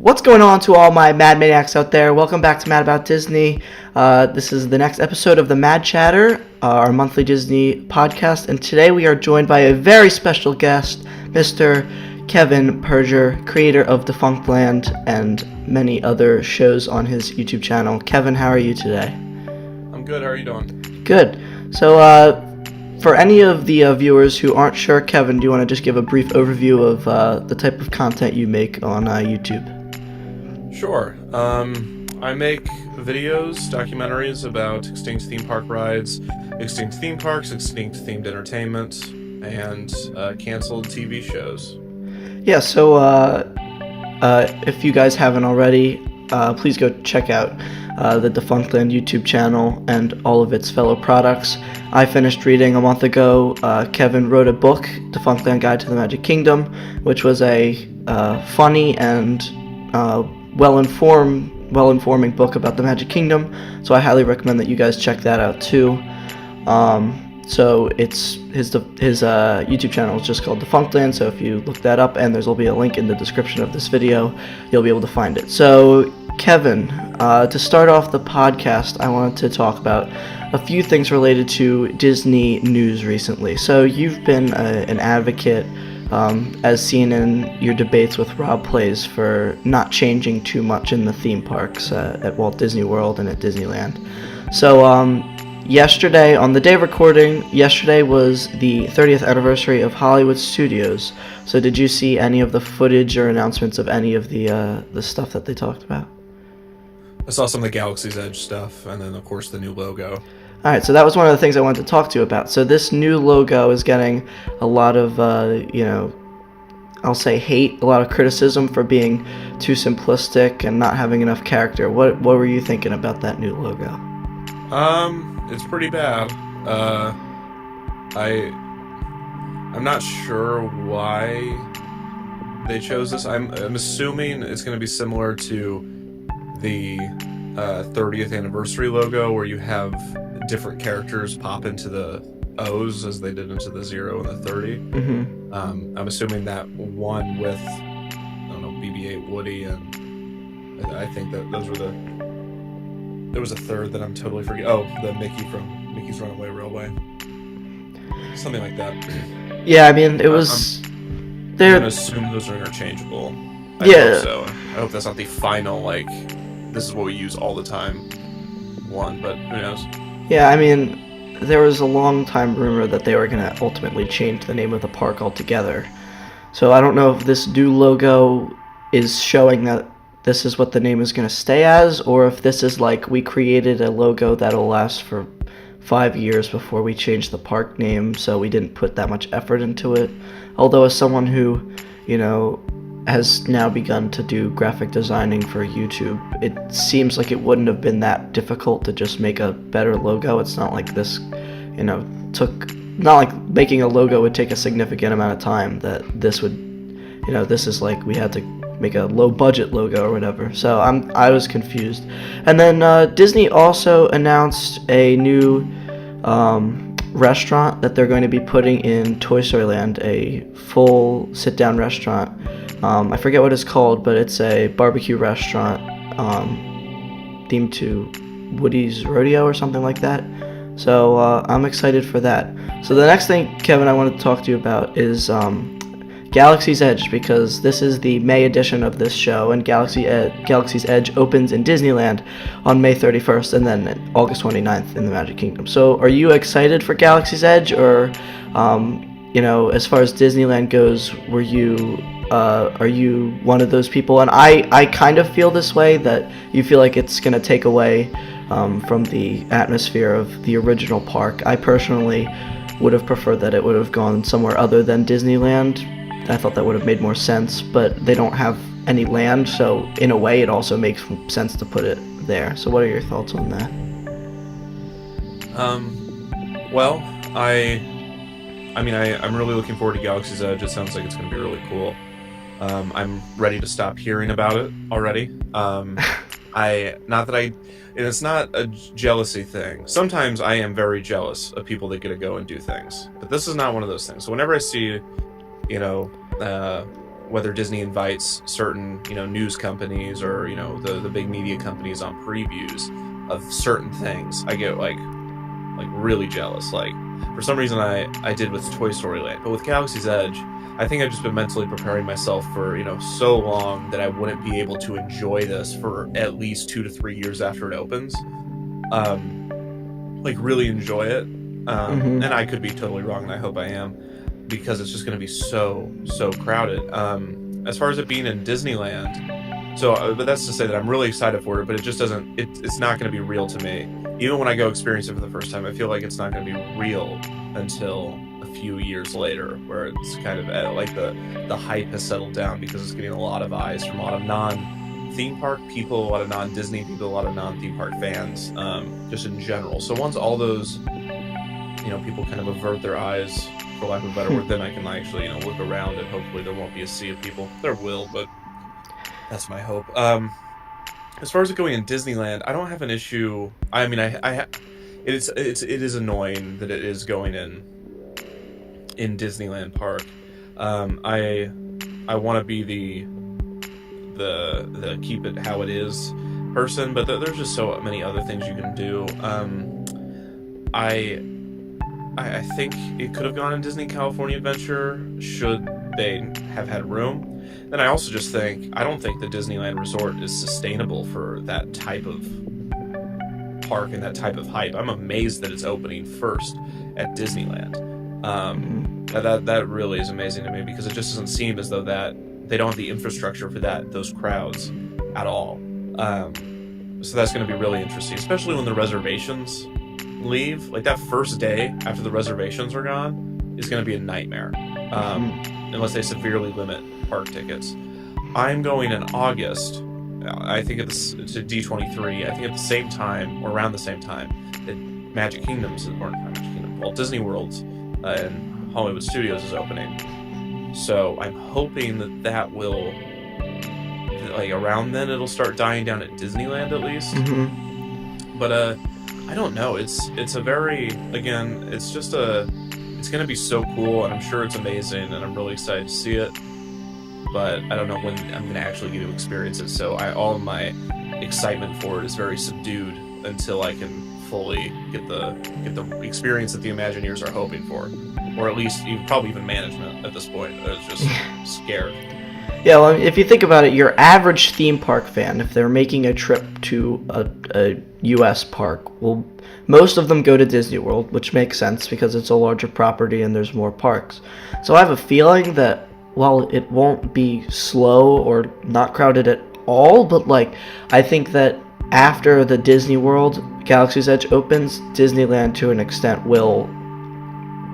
What's going on to all my Mad Maniacs out there? Welcome back to Mad About Disney. This is the next episode of the Mad Chatter, our monthly Disney podcast, and today we are joined by a very special guest, Mr. Kevin Perger, creator of Defunctland and many other shows on his YouTube channel. Kevin, how are you today? I'm good. How are you doing? Good. So, for any of the viewers who aren't sure, Kevin, do you want to just give a brief overview of the type of content you make on YouTube? Sure. I make videos, documentaries about extinct theme park rides, extinct theme parks, extinct themed entertainment, and canceled TV shows. Yeah, so if you guys haven't already, please go check out the Defunctland YouTube channel and all of its fellow products. I finished reading a month ago. Kevin wrote a book, Defunctland Guide to the Magic Kingdom, which was a funny and well-informing book about the Magic Kingdom, so I highly recommend that you guys check that out too. So it's his YouTube channel is just called Defunctland, so if you look that up, and there'll be a link in the description of this video, you'll be able to find it. So Kevin, to start off the podcast, I wanted to talk about a few things related to Disney news recently. So you've been an advocate, as seen in your debates with Rob Plays, for not changing too much in the theme parks at Walt Disney World and at Disneyland. So yesterday, on the day of recording, yesterday was the 30th anniversary of Hollywood Studios. So did you see any of the footage or announcements of any of the stuff that they talked about? I saw some of the Galaxy's Edge stuff, and then, of course, the new logo. Alright, so that was one of the things I wanted to talk to you about. So this new logo is getting a lot of, I'll say hate, a lot of criticism for being too simplistic and not having enough character. What were you thinking about that new logo? It's pretty bad. I'm not sure why they chose this. I'm assuming it's going to be similar to the 30th anniversary logo, where you have different characters pop into the O's as they did into the 0 and the 30. Mm-hmm. I'm assuming that one with, I don't know, BB-8 Woody, and I think that those were there was a third that I'm totally forgetting. Oh, the Mickey from Mickey's Runaway Railway. Something like that. Yeah, I mean, it was... I'm going to assume those are interchangeable. I hope so. I hope that's not the final, this is what we use all the time one, but who knows? Yeah, I mean, there was a long time rumor that they were going to ultimately change the name of the park altogether. So I don't know if this new logo is showing that this is what the name is going to stay as, or if this is like we created a logo that'll last for 5 years before we change the park name, so we didn't put that much effort into it. Although as someone who, has now begun to do graphic designing for YouTube, it seems like it wouldn't have been that difficult to just make a better logo. It's not like this, not like making a logo would take a significant amount of time, that this would, this is like we had to make a low budget logo or whatever. So I was confused. And then Disney also announced a new restaurant that they're going to be putting in Toy Story Land, a full sit-down restaurant. I forget what it's called, but it's a barbecue restaurant themed to Woody's Rodeo or something like that. So I'm excited for that. So the next thing, Kevin, I wanted to talk to you about is Galaxy's Edge, because this is the May edition of this show, and Galaxy's Edge opens in Disneyland on May 31st and then August 29th in the Magic Kingdom. So are you excited for Galaxy's Edge, or as far as Disneyland goes, are you one of those people? And I kind of feel this way, that you feel like it's going to take away from the atmosphere of the original park. I personally would have preferred that it would have gone somewhere other than Disneyland. I thought that would have made more sense, but they don't have any land, so in a way it also makes sense to put it there. So what are your thoughts on that? Well, I'm really looking forward to Galaxy's Edge. It sounds like it's going to be really cool. I'm ready to stop hearing about it already. It's not a jealousy thing. Sometimes I am very jealous of people that get to go and do things, but this is not one of those things. So whenever I see, whether Disney invites certain, news companies or, the big media companies on previews of certain things, I get like really jealous. Like, for some reason I did with Toy Story Land, but with Galaxy's Edge, I think I've just been mentally preparing myself for, so long that I wouldn't be able to enjoy this for at least 2 to 3 years after it opens. Like, really enjoy it. And I could be totally wrong, and I hope I am, because it's just going to be so crowded. As far as it being in Disneyland, but that's to say that I'm really excited for it, but it just doesn't, it's not going to be real to me. Even when I go experience it for the first time, I feel like it's not going to be real until a few years later, where it's kind of like the hype has settled down, because it's getting a lot of eyes from a lot of non-theme park people, a lot of non-Disney people, a lot of non-theme park fans, just in general. So once all those, people kind of avert their eyes, for lack of a better word, then I can actually, look around, and hopefully there won't be a sea of people. There will, but that's my hope. As far as it going in Disneyland, I don't have an issue. I mean, it is annoying that it is going in Disneyland Park. I want to be the keep it how it is person, but there's just so many other things you can do. I think it could have gone in Disney California Adventure should they have had room. Then I also just think, I don't think the Disneyland Resort is sustainable for that type of park and that type of hype. I'm amazed that it's opening first at Disneyland. That really is amazing to me, because it just doesn't seem as though that they don't have the infrastructure for those crowds at all. So that's going to be really interesting, especially when the reservations leave. Like, that first day after the reservations are gone is going to be a nightmare, unless they severely limit park tickets. I'm going in August. I think it's to D23. I think at the same time, or around the same time, that Magic Kingdoms, or not Magic Kingdom, Walt Disney World and Hollywood Studios is opening. So I'm hoping that will, like, around then it'll start dying down at Disneyland at least. But I don't know. It's a very, again, it's going to be so cool, and I'm sure it's amazing, and I'm really excited to see it. But I don't know when I'm going to actually get to experience it. So all of my excitement for it is very subdued until I can fully get the experience that the Imagineers are hoping for, or at least probably even management at this point. I was just scared. Yeah, well, if you think about it, your average theme park fan, if they're making a trip to a U.S. park, well, most of them go to Disney World, which makes sense because it's a larger property and there's more parks. So I have a feeling that while it won't be slow or not crowded at all, but like, I think that after the Disney World Galaxy's Edge opens, Disneyland to an extent will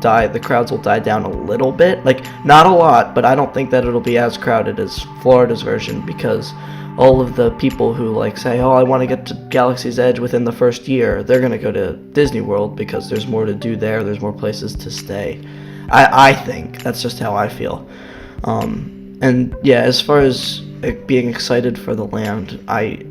die. The crowds will die down a little bit, like not a lot, but I don't think that it'll be as crowded as Florida's version, because all of the people who like say, oh, I want to get to Galaxy's Edge within the first year, they're going to go to Disney World because there's more to do there, there's more places to stay. I think that's just how I feel. And yeah, as far as being excited for the land, I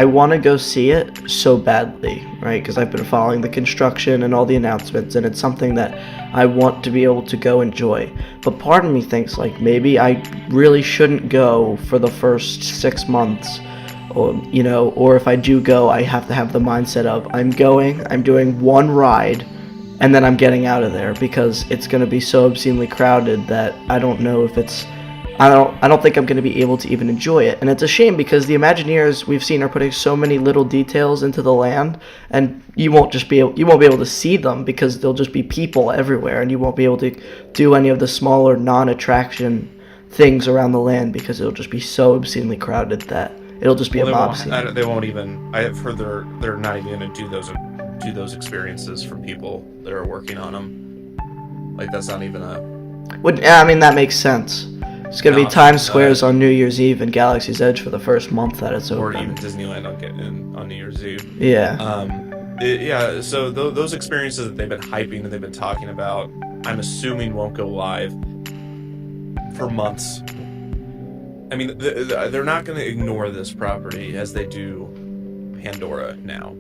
want to go see it so badly, right? Because I've been following the construction and all the announcements, and it's something that I want to be able to go enjoy. But part of me thinks, like, maybe I really shouldn't go for the first 6 months, or if I do go, I have to have the mindset of, I'm doing one ride, and then I'm getting out of there, because it's going to be so obscenely crowded that I don't know if it's... I don't think I'm going to be able to even enjoy it. And it's a shame, because the Imagineers we've seen are putting so many little details into the land, and you won't be able to see them because there'll just be people everywhere, and you won't be able to do any of the smaller non-attraction things around the land because it'll just be so obscenely crowded that it'll just be a mob scene. They won't even. I've heard they're not even going to do those experiences for people that are working on them. Like, that's not even a... I mean, that makes sense. It's going to be Times Squares on New Year's Eve and Galaxy's Edge for the first month that it's open. Or even Disneyland on New Year's Eve. Yeah. So those experiences that they've been hyping and they've been talking about, I'm assuming won't go live for months. I mean, they're not going to ignore this property as they do Pandora now.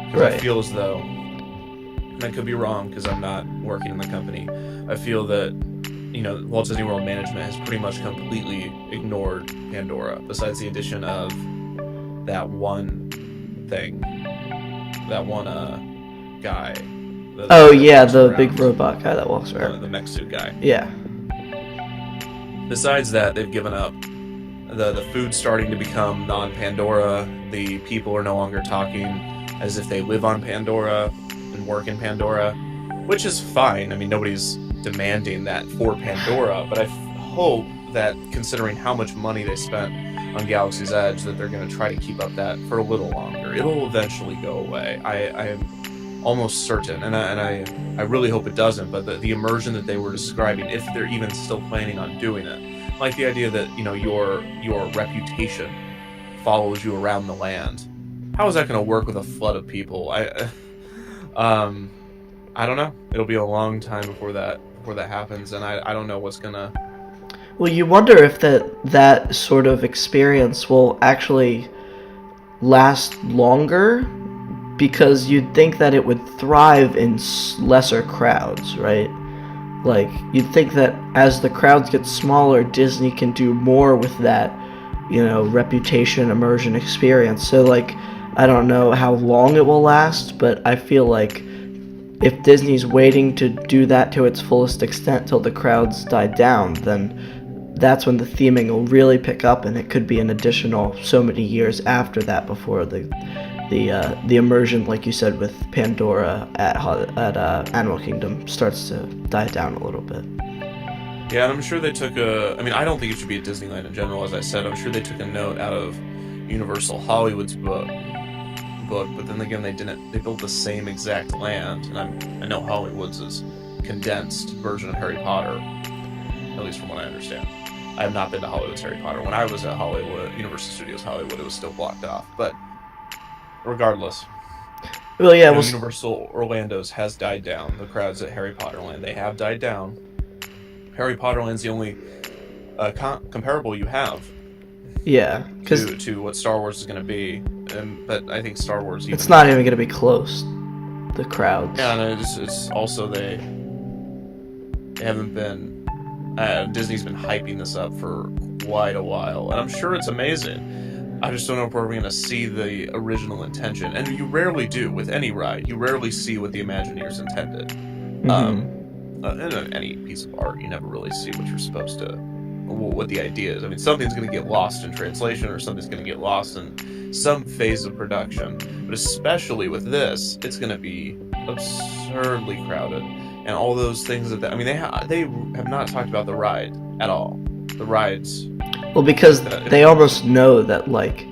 Because I feel as though, and I could be wrong because I'm not working in the company, I feel that Walt Disney World management has pretty much completely ignored Pandora, besides the addition of that one thing, that one guy. The big robot guy that walks around. The mech suit guy. Yeah. Besides that, they've given up. The food's starting to become non-Pandora. The people are no longer talking as if they live on Pandora and work in Pandora, which is fine. I mean, nobody's demanding that for Pandora, but I hope that, considering how much money they spent on Galaxy's Edge, that they're going to try to keep up that for a little longer. It'll eventually go away. I am almost certain, and I really hope it doesn't, but the immersion that they were describing, if they're even still planning on doing it, like the idea that, your reputation follows you around the land. How is that going to work with a flood of people? I don't know. It'll be a long time before that happens, and I don't know what's gonna. Well, you wonder if that sort of experience will actually last longer, because you'd think that it would thrive in lesser crowds, right? Like, you'd think that as the crowds get smaller, Disney can do more with that, reputation, immersion experience. So, like, I don't know how long it will last, but I feel like if Disney's waiting to do that to its fullest extent till the crowds die down, then that's when the theming will really pick up, and it could be an additional so many years after that before the immersion, like you said, with Pandora at Animal Kingdom starts to die down a little bit. Yeah, and I'm sure they took I don't think it should be at Disneyland in general, as I said. I'm sure they took a note out of Universal Hollywood's book, but then again, they built the same exact land, and I know Hollywood's is condensed version of Harry Potter, at least from what I understand. I have not been to Hollywood's Harry Potter. When I was at Universal Studios Hollywood, it was still blocked off, but regardless. Well, yeah, Universal Orlando's has died down. The crowds at Harry Potter Land, they have died down. Harry Potter Land's the only comparable you have. Yeah, to what Star Wars is going to be, but I think Star Wars. It's not even going to be close. The crowds. Yeah, and it's also they haven't been. Disney's been hyping this up for quite a while, and I'm sure it's amazing. I just don't know if we're going to see the original intention, and you rarely do with any ride. You rarely see what the Imagineers intended. Mm-hmm. In any piece of art, you never really see what you're supposed to. What the idea is. I mean, something's going to get lost in translation, or something's going to get lost in some phase of production. But especially with this, it's going to be absurdly crowded, and all those things that they have not talked about the ride at all. The rides. Well, because they almost know that, like,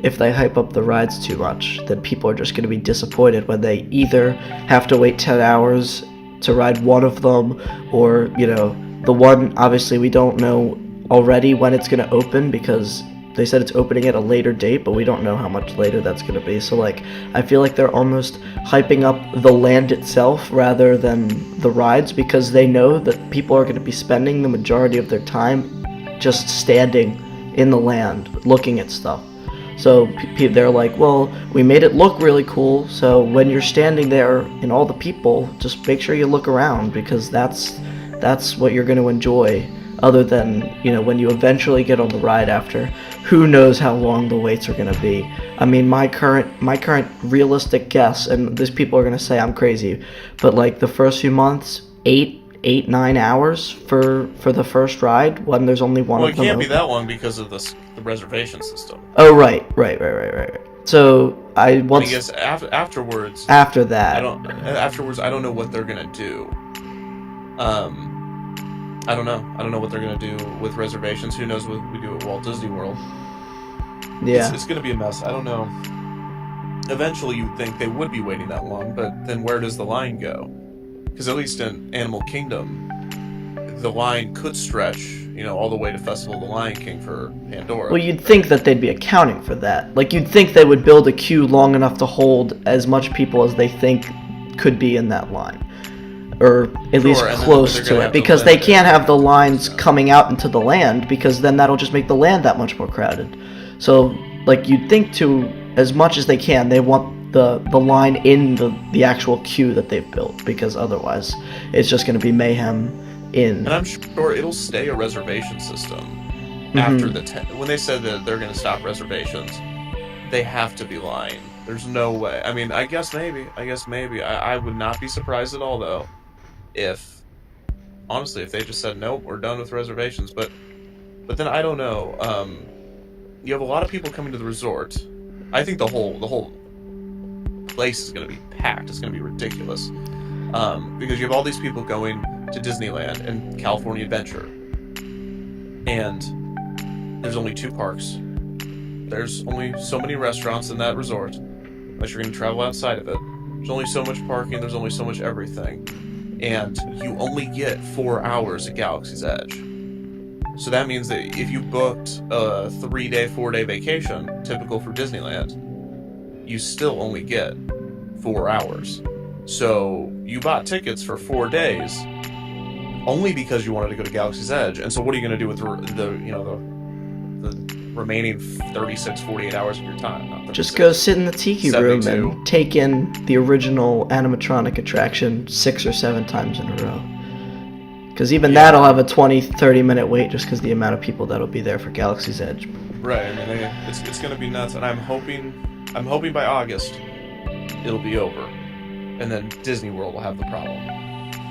if they hype up the rides too much, then people are just going to be disappointed when they either have to wait 10 hours to ride one of them, or the one, obviously we don't know already when it's going to open, because they said it's opening at a later date, but we don't know how much later that's going to be. So, like, I feel like they're almost hyping up the land itself rather than the rides, because they know that people are going to be spending the majority of their time just standing in the land looking at stuff. So they're like, well, we made it look really cool, so when you're standing there and all the people, just make sure you look around, because that's what you're going to enjoy, other than, when you eventually get on the ride after. Who knows how long the waits are going to be. I mean, my current realistic guess, and these people are going to say I'm crazy, but like the first few months, 9 hours for the first ride, when there's only one of them. Well, it can't be that long because of the reservation system. Oh, right. So I guess afterwards. After that, I don't know what they're gonna do. I don't know what they're gonna do with reservations. Who knows what we do at Walt Disney World? Yeah, it's gonna be a mess. I don't know. Eventually, you'd think they would be waiting that long, but then where does the line go? Because at least in Animal Kingdom, the line could stretch, all the way to Festival of the Lion King for Pandora. Well, you'd think that they'd be accounting for that. Like, you'd think they would build a queue long enough to hold as much people as they think could be in that line. Or at least close to it. Because they can't have the lines coming out into the land, because then that'll just make the land that much more crowded. So, like, you'd think as much as they can, they want the line in the actual queue that they've built, because otherwise it's just going to be mayhem in. And I'm sure it'll stay a reservation system after the when they said that they're going to stop reservations. They have to be lying. There's no way. I mean, I guess maybe. I would not be surprised at all, though, if, honestly, if they just said, nope, we're done with reservations. But then I don't know. You have a lot of people coming to the resort. I think the whole place is going to be packed. It's going to be ridiculous. Because you have all these people going to Disneyland and California Adventure. And there's only 2 parks. There's only so many restaurants in that resort, unless you're going to travel outside of it. There's only so much parking, there's only so much everything. And you only get 4 hours at Galaxy's Edge. So that means that if you booked a 3-day, 4-day vacation, typical for Disneyland, you still only get 4 hours. So you bought tickets for 4 days only because you wanted to go to Galaxy's Edge. And so what are you going to do with the remaining 36, 48 hours of your time? Just go sit in the tiki 72. Room and take in the original animatronic attraction 6 or 7 times in a row. Because even that'll have a 20-30 minute wait just because the amount of people that'll be there for Galaxy's Edge. Right. I mean, it's going to be nuts, and I'm hoping by August it'll be over, and then Disney World will have the problem.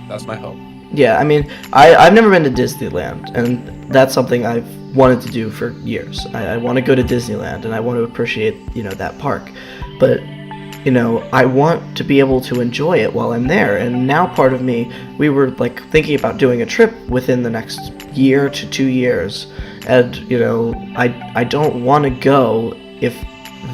That's my hope. Yeah, I mean, I've never been to Disneyland, and that's something I've wanted to do for years. I want to go to Disneyland, and I want to appreciate, that park. But, I want to be able to enjoy it while I'm there. And now part of me, we were, thinking about doing a trip within the next year to 2 years. And, I don't want to go if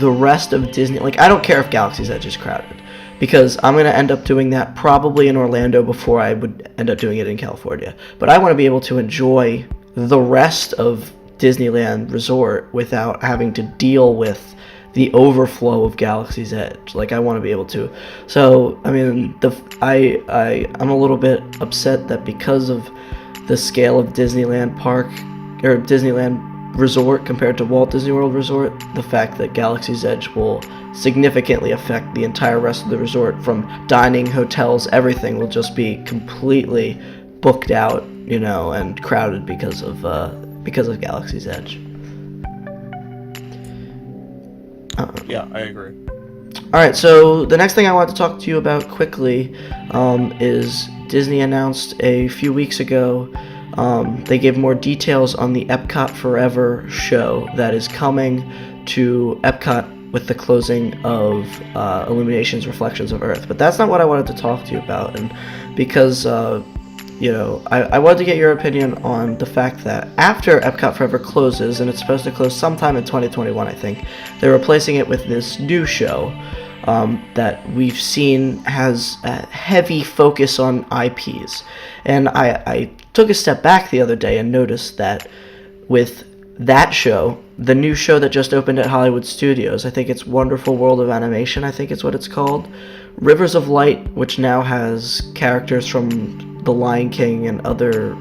the rest of Disney... I don't care if Galaxy's Edge is crowded. Because I'm going to end up doing that probably in Orlando before I would end up doing it in California. But I want to be able to enjoy the rest of Disneyland Resort without having to deal with the overflow of Galaxy's Edge. I want to be able to. So, I mean, I'm a little bit upset that because of the scale of Disneyland Park, or Disneyland Resort compared to Walt Disney World Resort, the fact that Galaxy's Edge will significantly affect the entire rest of the resort, from dining, hotels, everything will just be completely booked out, and crowded because of Galaxy's Edge. Yeah, I agree. Alright, so the next thing I want to talk to you about quickly is Disney announced a few weeks ago, they gave more details on the Epcot Forever show that is coming to Epcot with the closing of Illuminations Reflections of Earth. But that's not what I wanted to talk to you about, and because I wanted to get your opinion on the fact that after Epcot Forever closes, and it's supposed to close sometime in 2021, I think, they're replacing it with this new show that we've seen has a heavy focus on IPs. And I took a step back the other day and noticed that with that show, the new show that just opened at Hollywood Studios, I think it's Wonderful World of Animation, I think it's what it's called, Rivers of Light, which now has characters from The Lion King and other,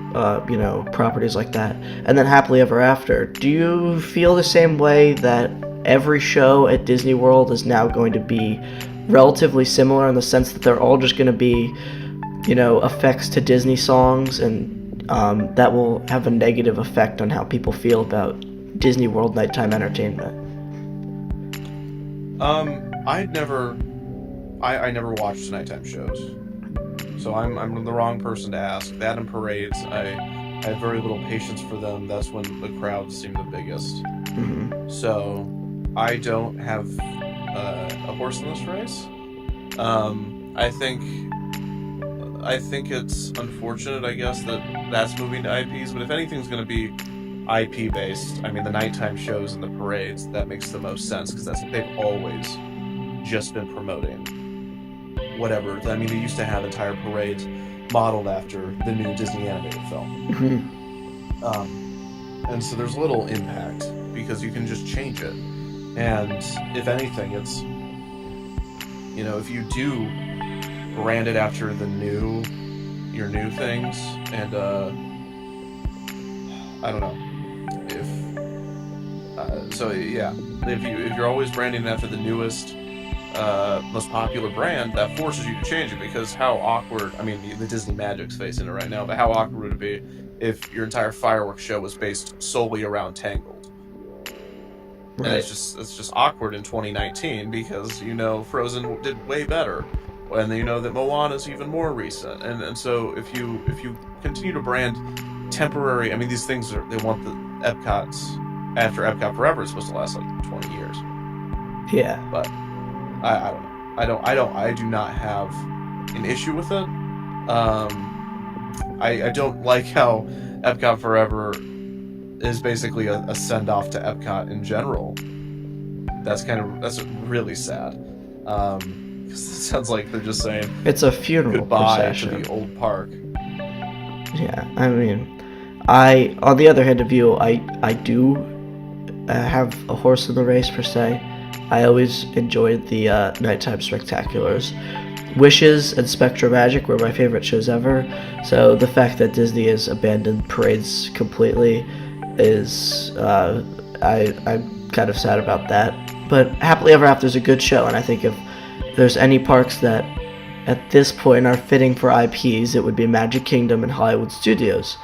properties like that, and then Happily Ever After. Do you feel the same way that every show at Disney World is now going to be relatively similar in the sense that they're all just going to be, effects to Disney songs, and that will have a negative effect on how people feel about Disney World nighttime entertainment? I never watched nighttime shows, so I'm the wrong person to ask. That and parades, I have very little patience for them. That's when the crowds seem the biggest. Mm-hmm. So I don't have a horse in this race. I think it's unfortunate, I guess, that's moving to IPs, but if anything's going to be IP based, I mean, the nighttime shows and the parades, that makes the most sense, because that's what they've always just been promoting. Whatever. I mean, they used to have entire parades modeled after the new Disney animated film. Mm-hmm. And so there's little impact, because you can just change it. And if anything, it's, if you do brand it after your new things, and I don't know if you're always branding it after the newest most popular brand, that forces you to change it, because how awkward, I mean, the Disney Magic's facing it right now, but how awkward would it be if your entire fireworks show was based solely around Tangled? And Right. it's just awkward in 2019, because Frozen did way better, and that Moana's even more recent, and so if you continue to brand temporary, I mean, these things they want the Epcot's after Epcot Forever is supposed to last like 20 years, Yeah. but I don't know, I do not have an issue with it. I don't like how Epcot Forever is basically a send off to Epcot in general. That's really sad. Because it sounds like they're just saying It's a funeral goodbye procession. to the old park. Yeah, I mean, on the other hand of you, I do have a horse in the race per se. I always enjoyed the nighttime spectaculars. Wishes and Spectra Magic were my favorite shows ever. So the fact that Disney has abandoned parades completely is I'm kind of sad about that. But Happily Ever After is a good show, and I think if there's any parks that at this point are fitting for IPs, it would be Magic Kingdom and Hollywood Studios.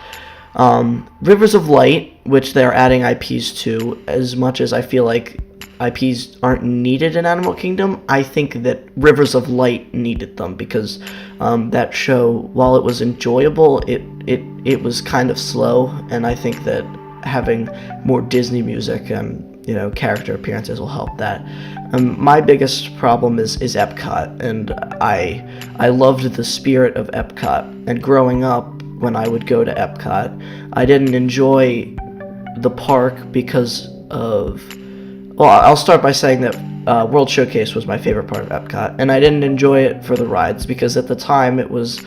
Rivers of Light, which they're adding IPs to, as much as I feel like IPs aren't needed in Animal Kingdom, I think that Rivers of Light needed them, because that show, while it was enjoyable, it was kind of slow, and I think that having more Disney music and character appearances will help that. My biggest problem is Epcot, and I loved the spirit of Epcot. And growing up, when I would go to Epcot, I didn't enjoy the park because of. Well, I'll start by saying that World Showcase was my favorite part of Epcot, and I didn't enjoy it for the rides because at the time it was,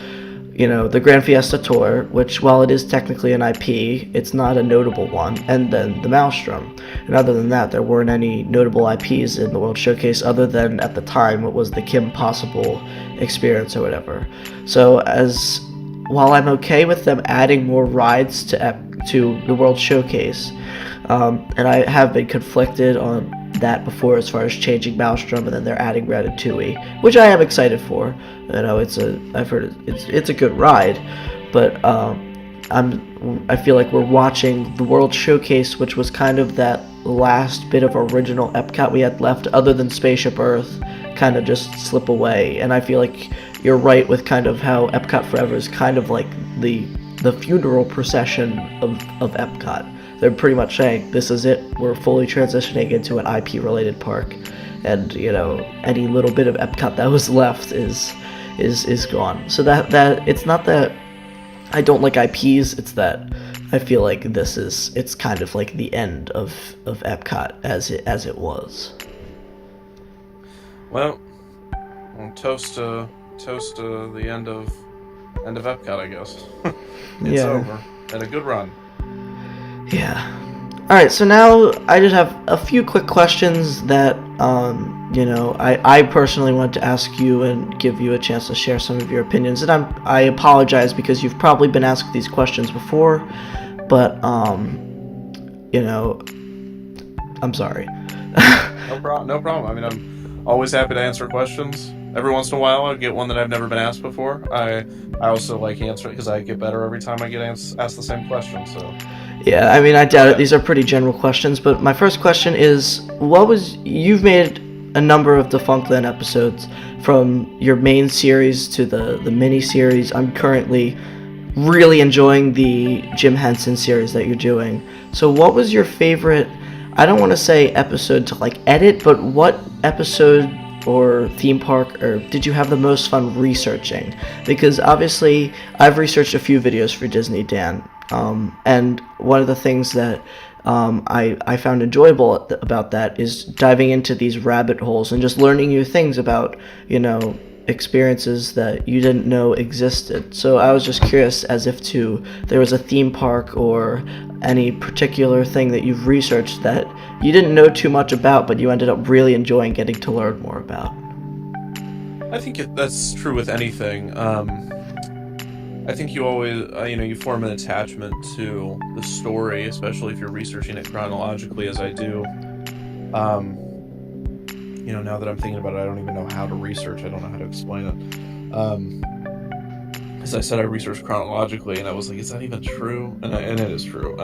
the Grand Fiesta Tour, which, while it is technically an IP, it's not a notable one, and then the Maelstrom. And other than that, there weren't any notable IPs in the World Showcase other than, at the time, it was the Kim Possible experience or whatever. So while I'm okay with them adding more rides to the World Showcase, and I have been conflicted on that before as far as changing Maelstrom, and then they're adding Ratatouille, which I am excited for. I've heard it's a good ride, but I feel like we're watching the World Showcase, which was kind of that last bit of original Epcot we had left, other than Spaceship Earth, kind of just slip away. And I feel like you're right with kind of how Epcot Forever is kind of like the funeral procession of Epcot. They're pretty much saying, this is it, we're fully transitioning into an IP-related park, and, any little bit of Epcot that was left is gone. So that it's not that I don't like IPs, it's that I feel like it's kind of like the end of Epcot as it was. Well, toast to the end of Epcot, I guess. It's over. And a good run. Yeah. Alright, so now I just have a few quick questions that, I personally want to ask you and give you a chance to share some of your opinions. And I apologize because you've probably been asked these questions before, but, I'm sorry. No problem. I mean, I'm always happy to answer questions. Every once in a while, I'll get one that I've never been asked before. I also like answering because I get better every time I get asked the same question, so... Yeah, I mean, I doubt it. These are pretty general questions, but my first question is, you've made a number of Defunctland episodes, from your main series to the mini-series. I'm currently really enjoying the Jim Henson series that you're doing. So what was your favorite, I don't want to say episode to, edit, but what episode or theme park or did you have the most fun researching? Because obviously, I've researched a few videos for Disney Dan, and one of the things that I found enjoyable about that is diving into these rabbit holes and just learning new things about, experiences that you didn't know existed. So I was just curious as if there was a theme park or any particular thing that you've researched that you didn't know too much about, but you ended up really enjoying getting to learn more about. I think that's true with anything. I think you always, you form an attachment to the story, especially if you're researching it chronologically, as I do. now that I'm thinking about it, I don't even know how to research. I don't know how to explain it. As I said, I researched chronologically, and I was like, is that even true? And it is true.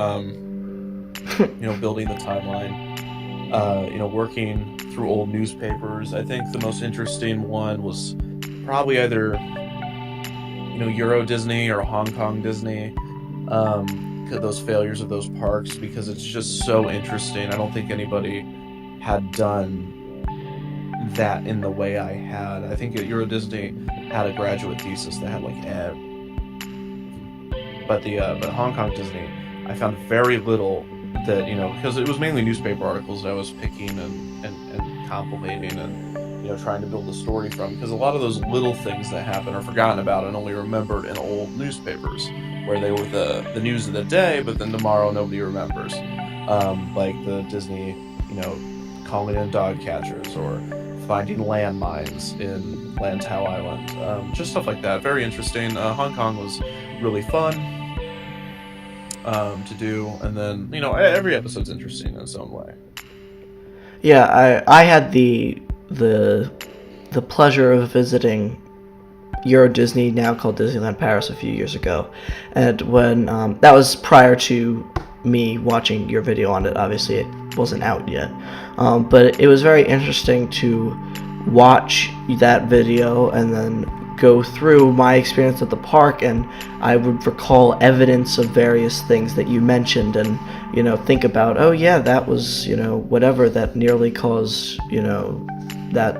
Building the timeline, working through old newspapers. I think the most interesting one was probably either, Euro Disney or Hong Kong Disney. Those failures of those parks, because it's just so interesting. I don't think anybody had done that in the way I had. I think at Euro Disney had a graduate thesis that had but Hong Kong Disney, I found very little that, because it was mainly newspaper articles that I was picking and compilating and trying to build the story from, because a lot of those little things that happen are forgotten about and only remembered in old newspapers, where they were the news of the day, but then tomorrow nobody remembers. Like the Disney, calling in dog catchers, or finding landmines in Lantau Island. Just stuff like that. Very interesting. Hong Kong was really fun to do, and then, every episode's interesting in its own way. Yeah, I had the pleasure of visiting Euro Disney, now called Disneyland Paris, a few years ago, and when that was prior to me watching your video on it. Obviously it wasn't out yet, but it was very interesting to watch that video and then go through my experience at the park, and I would recall evidence of various things that you mentioned, and think about, oh yeah, that was whatever that nearly caused that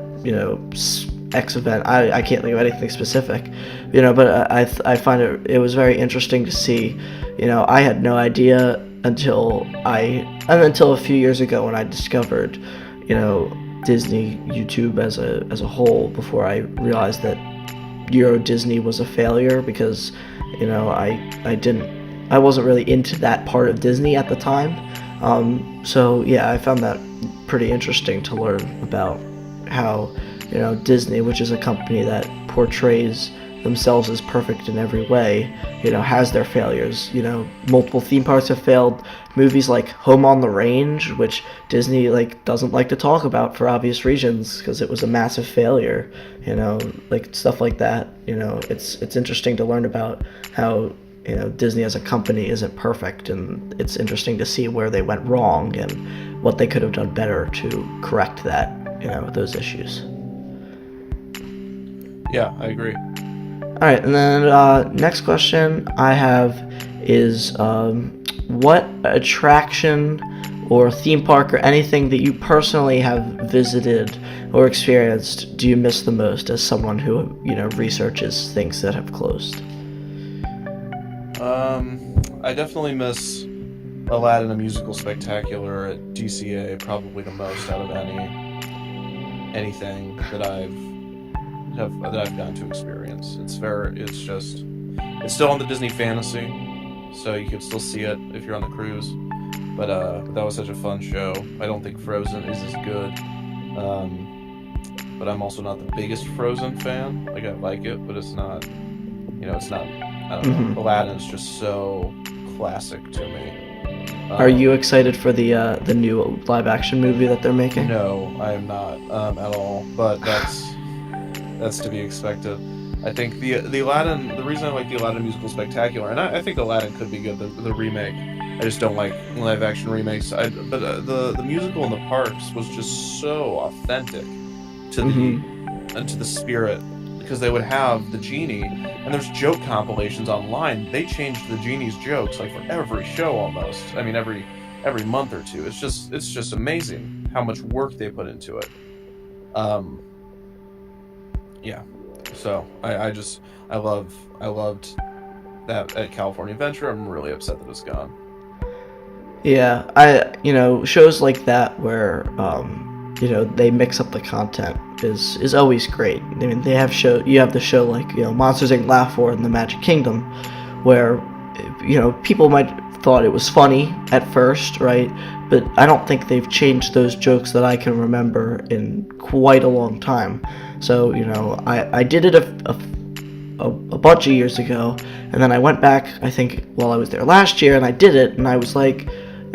X event. I can't think of anything specific, but I find it was very interesting to see. I had no idea until a few years ago when I discovered Disney YouTube as a whole, before I realized that Euro Disney was a failure, because I wasn't really into that part of Disney at the time. So yeah, I found that pretty interesting to learn about how Disney, which is a company that portrays themselves as perfect in every way, has their failures. Multiple theme parks have failed. Movies like Home on the Range, which Disney doesn't like to talk about for obvious reasons, because it was a massive failure. Stuff like that. It's interesting to learn about how Disney as a company isn't perfect, and it's interesting to see where they went wrong and what they could have done better to correct that. Those issues. Yeah, I agree. Alright, and then next question I have is, what attraction or theme park or anything that you personally have visited or experienced do you miss the most, as someone who researches things that have closed? I definitely miss Aladdin: A Musical Spectacular at DCA probably the most out of anything that I've gotten to experience. It's still on the Disney Fantasy, so you can still see it if you're on the cruise. But that was such a fun show. I don't think Frozen is as good. But I'm also not the biggest Frozen fan. I like it, but it's not. It's not. I don't know. Aladdin's just so classic to me. Are you excited for the new live-action movie that they're making? No, I am not at all. But that's to be expected. I think the Aladdin. The reason I like the Aladdin Musical Spectacular, and I think Aladdin could be good. The remake. I just don't like live-action remakes. But the musical in the parks was just so authentic to the spirit, because they would have the genie, and there's joke compilations online. They changed the genie's jokes for every show almost. I mean, every month or two. It's just amazing how much work they put into it. Yeah. So I loved that at California Adventure. I'm really upset that it's gone. Yeah, shows like that where they mix up the content is always great. I mean, you have the show like Monsters Inc. Laugh For in the Magic Kingdom, where people might thought it was funny at first, right? But I don't think they've changed those jokes that I can remember in quite a long time. So I did it a bunch of years ago, and then I went back, I think, while I was there last year, and I did it, and I was like,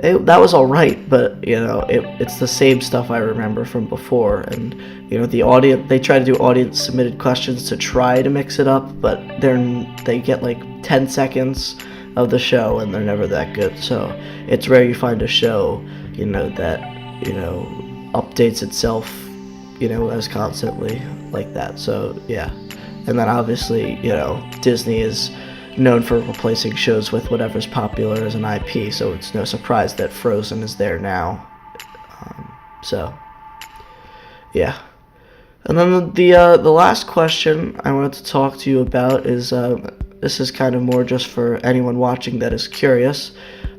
that was all right, but it's the same stuff I remember from before. And the audience, they try to do audience submitted questions to try to mix it up, but they get like 10 seconds of the show and they're never that good. So it's rare you find a show that updates itself as constantly like that. So yeah. And then obviously Disney is known for replacing shows with whatever's popular as an IP, so it's no surprise that Frozen is there now. So yeah. And then the last question I wanted to talk to you about is this is kind of more just for anyone watching that is curious,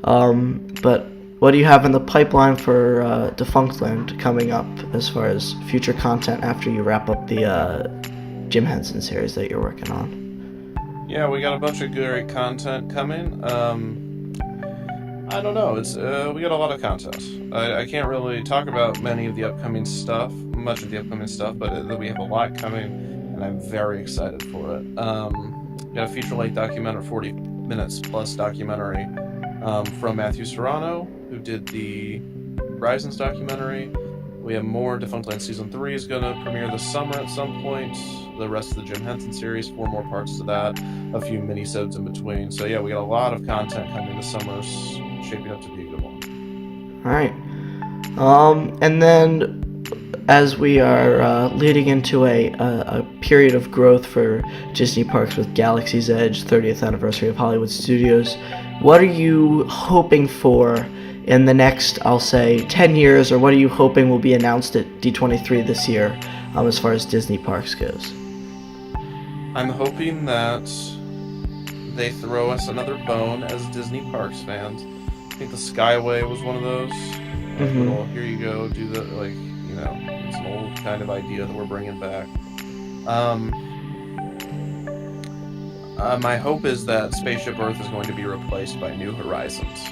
but what do you have in the pipeline for Defunctland coming up as far as future content after you wrap up the Jim Henson series that you're working on? Yeah, we got a bunch of great content coming. I don't know. We got a lot of content. I can't really talk about much of the upcoming stuff, but we have a lot coming, and I'm very excited for it. We got a feature-length documentary, 40 minutes plus documentary from Matthew Serrano, who did the Horizons documentary. We have more. Defunctland Season 3 is going to premiere this summer at some point. The rest of the Jim Henson series, 4 more parts to that, a few mini-sodes in between. So yeah, we got a lot of content coming this summer, shaping up to be a good one. All right. And then as we are leading into a period of growth for Disney Parks with Galaxy's Edge, 30th anniversary of Hollywood Studios, what are you hoping for in the next, I'll say, 10 years, or what are you hoping will be announced at D23 this year as far as Disney Parks goes? I'm hoping that they throw us another bone as Disney Parks fans. I think the Skyway was one of those. Mm-hmm. Well, here you go, do the, it's an old kind of idea that we're bringing back. My hope is that Spaceship Earth is going to be replaced by New Horizons.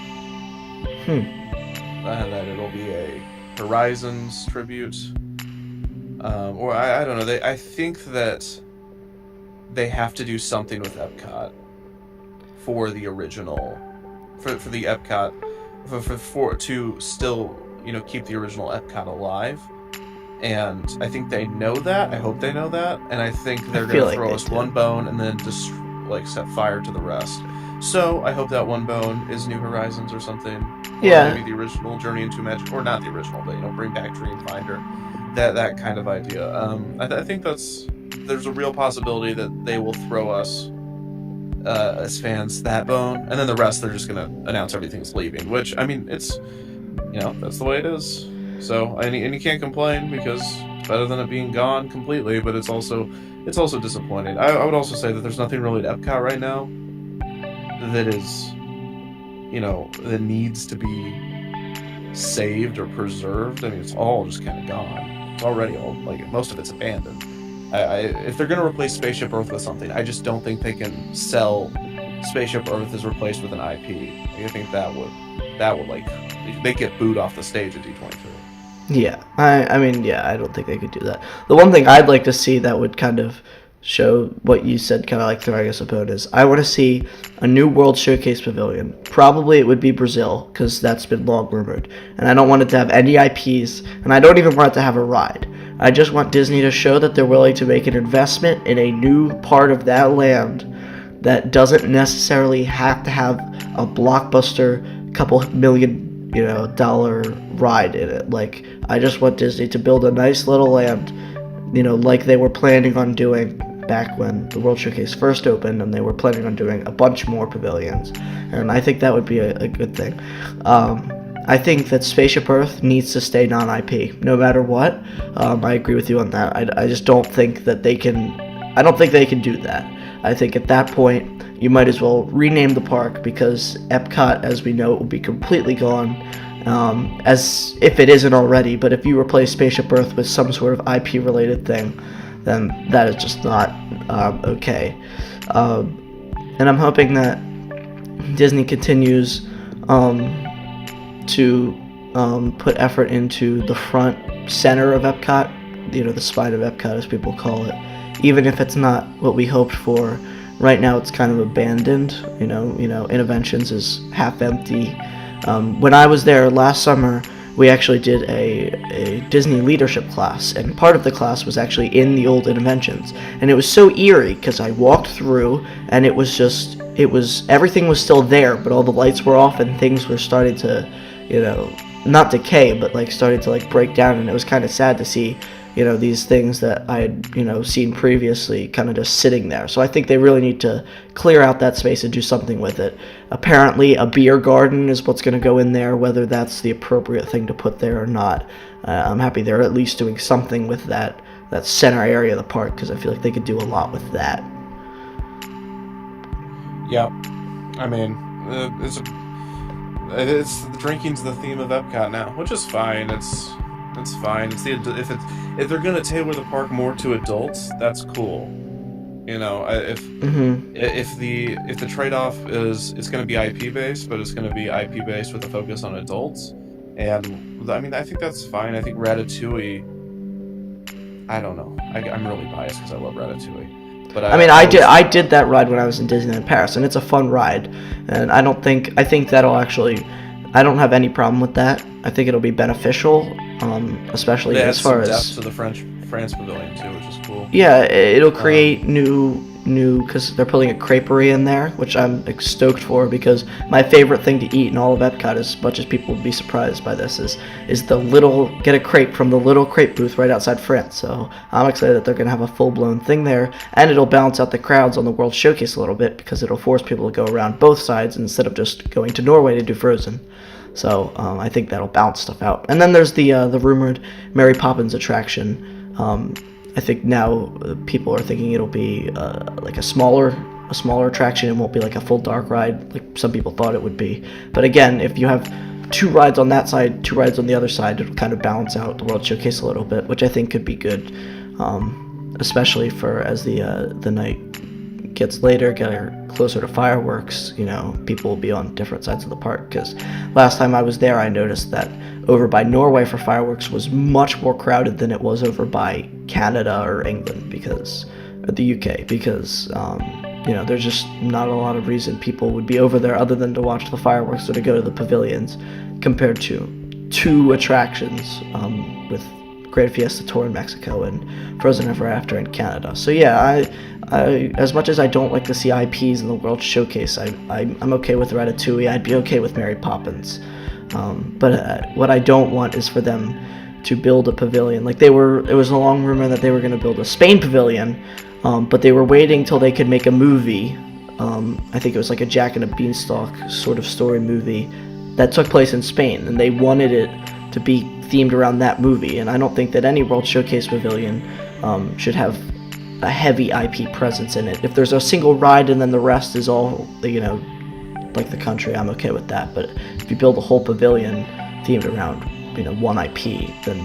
And that it'll be a Horizons tribute. Or I don't know. I think that they have to do something with Epcot for the original, for the Epcot, for to still keep the original Epcot alive. And I think they know that. I hope they know that. And I think they're going to throw us one bone and then just set fire to the rest. So I hope that one bone is New Horizons or something. Yeah. Or maybe the original Journey into Magic, or not the original, but bring back Dreamfinder. That kind of idea. I think there's a real possibility that they will throw us as fans that bone, and then the rest they're just gonna announce everything's leaving. Which it's that's the way it is. So and you can't complain because it's better than it being gone completely. But it's also disappointing. I would also say that there's nothing really at Epcot right now that is that needs to be saved or preserved. It's all just kind of gone. It's already all most of it's abandoned. If they're going to replace Spaceship Earth with something, I just don't think they can sell Spaceship Earth as replaced with an IP. I think that would they get booed off the stage at D23. Yeah, I don't think they could do that. The one thing I'd like to see that would kind of show what you said, kind of like throwing us a bone, is I want to see a new World Showcase Pavilion. Probably it would be Brazil, because that's been long rumored. And I don't want it to have any IPs, and I don't even want it to have a ride. I just want Disney to show that they're willing to make an investment in a new part of that land that doesn't necessarily have to have a blockbuster, couple million, dollar ride in it. I just want Disney to build a nice little land, like they were planning on doing back when the World Showcase first opened, and they were planning on doing a bunch more pavilions. And I think that would be a good thing. I think that Spaceship Earth needs to stay non-IP, no matter what. I agree with you on that. I just don't think that they can. I don't think they can do that. I think at that point, you might as well rename the park, because Epcot, as we know, will be completely gone, as if it isn't already. But if you replace Spaceship Earth with some sort of IP-related thing, then that is just not okay. And I'm hoping that Disney continues to put effort into the front center of Epcot, the spine of Epcot as people call it, even if it's not what we hoped for. Right now it's kind of abandoned. Interventions is half empty. When I was there last summer, we actually did a Disney leadership class, and part of the class was actually in the old Inventions, and it was so eerie because I walked through and it was everything was still there, but all the lights were off and things were starting to, not decay, but like started to like break down, and it was kind of sad to see, these things that I had, seen previously kind of just sitting there. So I think they really need to clear out that space and do something with it. Apparently a beer garden is what's going to go in there, whether that's the appropriate thing to put there or not. I'm happy they're at least doing something with that center area of the park, because I feel like they could do a lot with that. Yeah, I mean, it's the drinking's the theme of Epcot now, which is fine. It's fine. If they're gonna tailor the park more to adults, that's cool. If the trade-off is gonna be IP based, but it's gonna be IP based with a focus on adults, and I mean I think that's fine. I think Ratatouille. I don't know. I'm really biased because I love Ratatouille. But I did that ride when I was in Disneyland Paris, and it's a fun ride, and I think that'll actually, I don't have any problem with that. I think it'll be beneficial, especially as far as depth to the France Pavilion too, which is cool. Yeah, it'll create new because they're putting a creperie in there, which I'm stoked for, because my favorite thing to eat in all of Epcot, as much as people would be surprised by this, is get a crepe from the little crepe booth right outside France. So I'm excited that they're going to have a full-blown thing there, and it'll balance out the crowds on the World Showcase a little bit, because it'll force people to go around both sides instead of just going to Norway to do Frozen. So I think that'll balance stuff out. And then there's the rumored Mary Poppins attraction. I think now people are thinking it'll be like a smaller attraction. It won't be like a full dark ride like some people thought it would be. But again, if you have 2 rides on that side, 2 rides on the other side, it'll kind of balance out the World Showcase a little bit, which I think could be good, especially for as the night gets later, get closer to fireworks. People will be on different sides of the park, because last time I was there, I noticed that over by Norway for fireworks was much more crowded than it was over by Canada or England, or the UK, because there's just not a lot of reason people would be over there other than to watch the fireworks or to go to the pavilions, compared to 2 attractions with Great Fiesta Tour in Mexico and Frozen Ever After in Canada. So yeah, I as much as I don't like to see IPs in the World Showcase, I'm okay with Ratatouille. I'd be okay with Mary Poppins. But what I don't want is for them to build a pavilion. Like it was a long rumor that they were going to build a Spain pavilion, but they were waiting till they could make a movie. I think it was like a Jack and a Beanstalk sort of story movie that took place in Spain, and they wanted it to be themed around that movie. And I don't think that any World Showcase pavilion should have a heavy IP presence in it. If there's a single ride and then the rest is all, like the country, I'm okay with that. But if you build a whole pavilion themed around, one IP, then,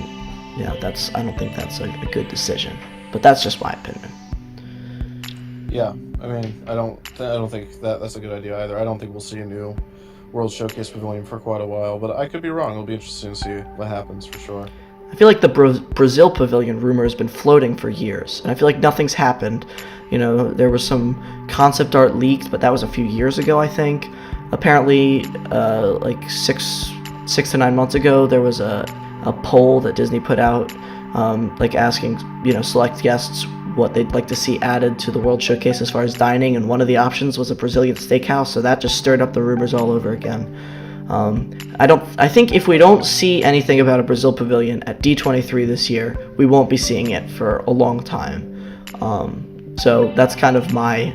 I don't think that's a good decision. But that's just my opinion. Yeah, I mean, I don't think that's a good idea either. I don't think we'll see a new World Showcase pavilion for quite a while, but I could be wrong. It'll be interesting to see what happens for sure. I feel like the Brazil pavilion rumor has been floating for years, and I feel like nothing's happened. There was some concept art leaked, but that was a few years ago, I think. Apparently, like 6 to 9 months ago, there was a poll that Disney put out, like asking, select guests what they'd like to see added to the World Showcase as far as dining, and one of the options was a Brazilian steakhouse, so that just stirred up the rumors all over again. I think if we don't see anything about a Brazil pavilion at D23 this year, we won't be seeing it for a long time. So that's kind of my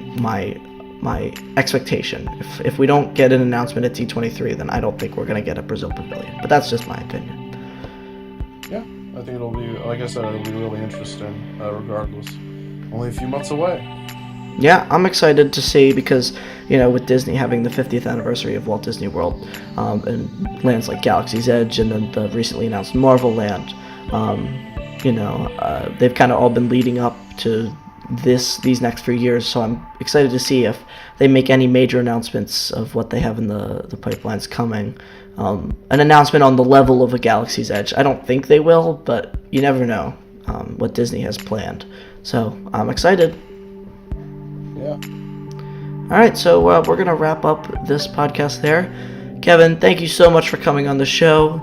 expectation. If we don't get an announcement at D23, then I don't think we're going to get a Brazil pavilion. But that's just my opinion. Yeah, I think it'll be, like I said, it'll be really interesting, regardless. Only a few months away. Yeah, I'm excited to see, because, with Disney having the 50th anniversary of Walt Disney World, and lands like Galaxy's Edge, and then the recently announced Marvel Land, they've kind of all been leading up to these next few years, so I'm excited to see if they make any major announcements of what they have in the pipelines coming. An announcement on the level of a Galaxy's Edge. I don't think they will, but you never know what Disney has planned. So I'm excited. Yeah. Alright, so we're going to wrap up this podcast there. Kevin, thank you so much for coming on the show.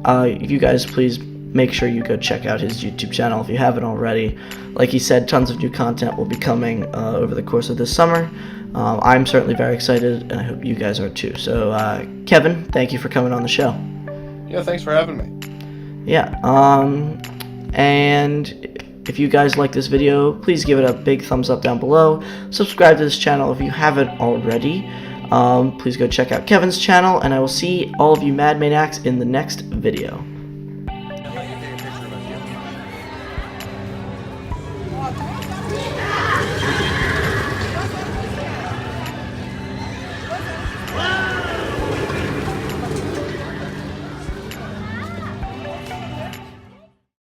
If you guys please make sure you go check out his YouTube channel if you haven't already. Like he said, tons of new content will be coming over the course of this summer. I'm certainly very excited, and I hope you guys are too. So, Kevin, thank you for coming on the show. Yeah, thanks for having me. Yeah, and if you guys like this video, please give it a big thumbs up down below. Subscribe to this channel if you haven't already. Please go check out Kevin's channel, and I will see all of you Mad Maniacs in the next video.